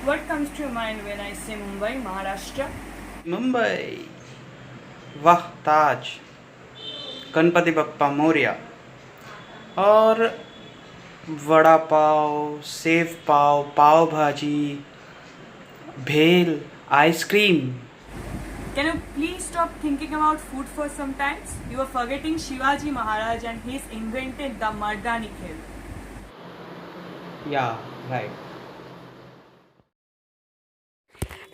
What comes to your mind when I say Mumbai, Maharashtra? Mumbai, वाह ताज, गणपति बप्पा मोरिया और vada pav, save पाव, पाव भाजी, भेल, ice cream. Can you please stop thinking about food for some times? You are forgetting Shivaji Maharaj and he's invented the Mardani Khel. Yeah, right.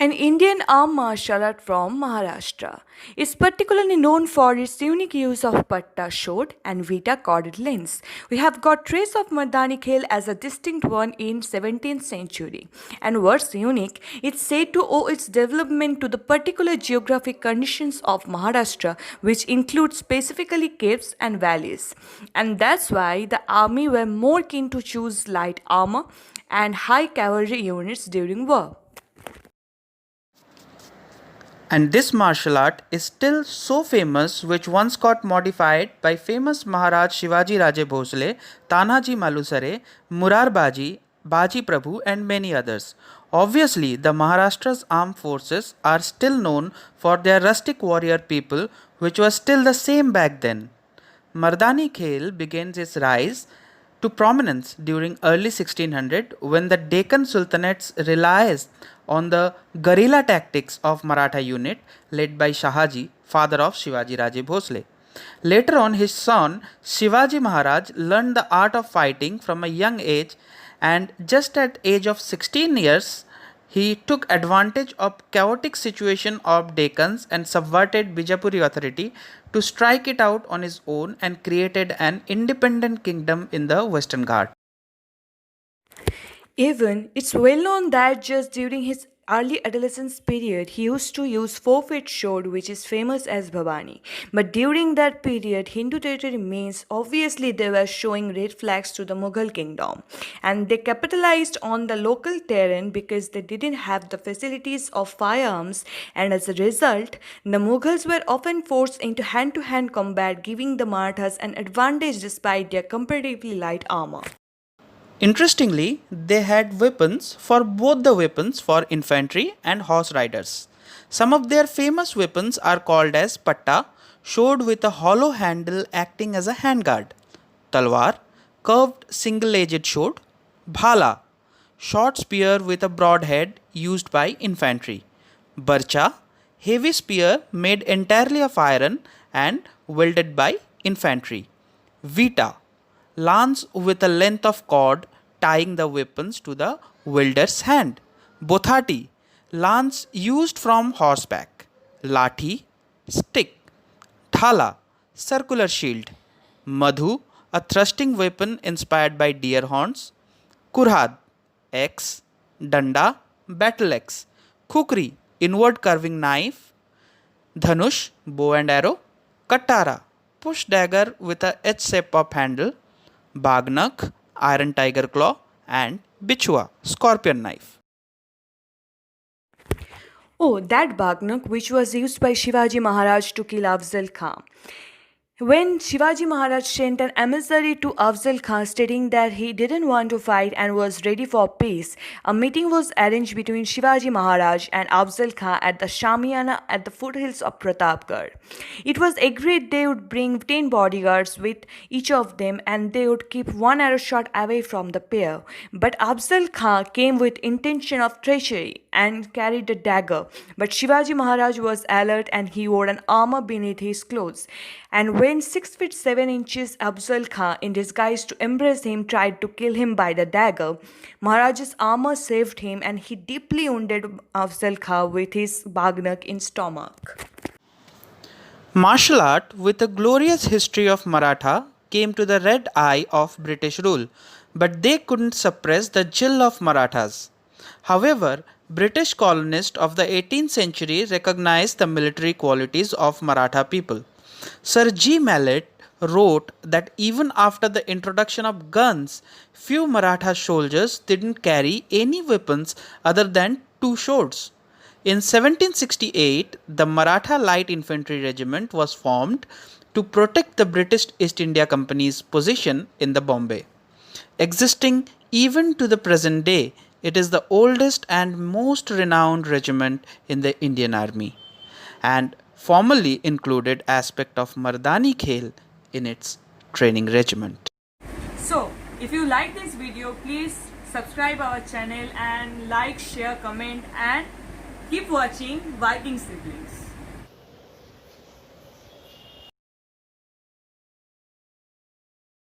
An Indian armed martial art from Maharashtra is particularly known for its unique use of patta shod and vita corded lens. We have got trace of Mardani Khel as a distinct one in 17th century. And what's unique, it's said to owe its development to the particular geographic conditions of Maharashtra, which include specifically caves and valleys. And that's why the army were more keen to choose light armor and high cavalry units during war. And this martial art is still so famous, which once got modified by famous Maharaj Shivaji Raje Bhosle, Tanaji Malusare, Murar Baji, Baji Prabhu, and many others. Obviously, the Maharashtra's armed forces are still known for their rustic warrior people, which was still the same back then. Mardani Khel begins its rise to prominence during early 1600 when the Deccan Sultanates relies on the guerrilla tactics of Maratha unit led by Shahaji, father of Shivaji Raje Bhosle. Later on, his son Shivaji Maharaj learned the art of fighting from a young age, and just at age of 16 years he took advantage of chaotic situation of Deccans and subverted Bijapuri authority to strike it out on his own and created an independent kingdom in the Western Ghat. Even it's well known that just during his early adolescence period, he used to use four-feet sword, which is famous as Bhavani. But during that period, Hindu territory means obviously they were showing red flags to the Mughal kingdom, and they capitalized on the local terrain because they didn't have the facilities of firearms, and as a result, the Mughals were often forced into hand-to-hand combat, giving the Marathas an advantage despite their comparatively light armor. Interestingly, they had weapons for both the weapons for infantry and horse riders. Some of their famous weapons are called as patta, showed with a hollow handle acting as a handguard, talwar, curved single-edged sword, bhala, short spear with a broad head used by infantry, barcha, heavy spear made entirely of iron and wielded by infantry, vita, lance with a length of cord tying the weapons to the wielder's hand. Bothati, lance used from horseback. Lathi, stick. Thala, circular shield. Madhu, a thrusting weapon inspired by deer horns. Kurhad, axe. Danda, battle axe. Kukri, inward curving knife. Dhanush, bow and arrow. Katara, push dagger with a H-shape of handle. Bagnak, iron tiger claw, and Bichua, scorpion knife. Oh, that Bagnak, which was used by Shivaji Maharaj to kill Afzal Khan. When Shivaji Maharaj sent an emissary to Afzal Khan stating that he didn't want to fight and was ready for peace, a meeting was arranged between Shivaji Maharaj and Afzal Khan at the Shamiana at the foothills of Pratapgarh. It was agreed they would bring 10 bodyguards with each of them and they would keep one arrow shot away from the pair. But Afzal Khan came with intention of treachery and carried a dagger. But Shivaji Maharaj was alert and he wore an armor beneath his clothes. And when 6 feet 7 inches Afzal Khan, in disguise to impress him, tried to kill him by the dagger, Maharaj's armor saved him and he deeply wounded Afzal Khan with his bagnak in stomach. Martial art with a glorious history of Maratha came to the red eye of British rule, but they couldn't suppress the Jil of Marathas. However, British colonists of the 18th century recognized the military qualities of Maratha people. Sir G. Mallet wrote that even after the introduction of guns, few Maratha soldiers didn't carry any weapons other than two swords. In 1768, the Maratha Light Infantry Regiment was formed to protect the British East India Company's position in the Bombay. Existing even to the present day, It is the oldest and most renowned regiment in the Indian Army and formerly included aspect of Mardani Khel in its training regiment. So, if you like this video, please subscribe our channel and like, share, comment and keep watching Viking Siblings.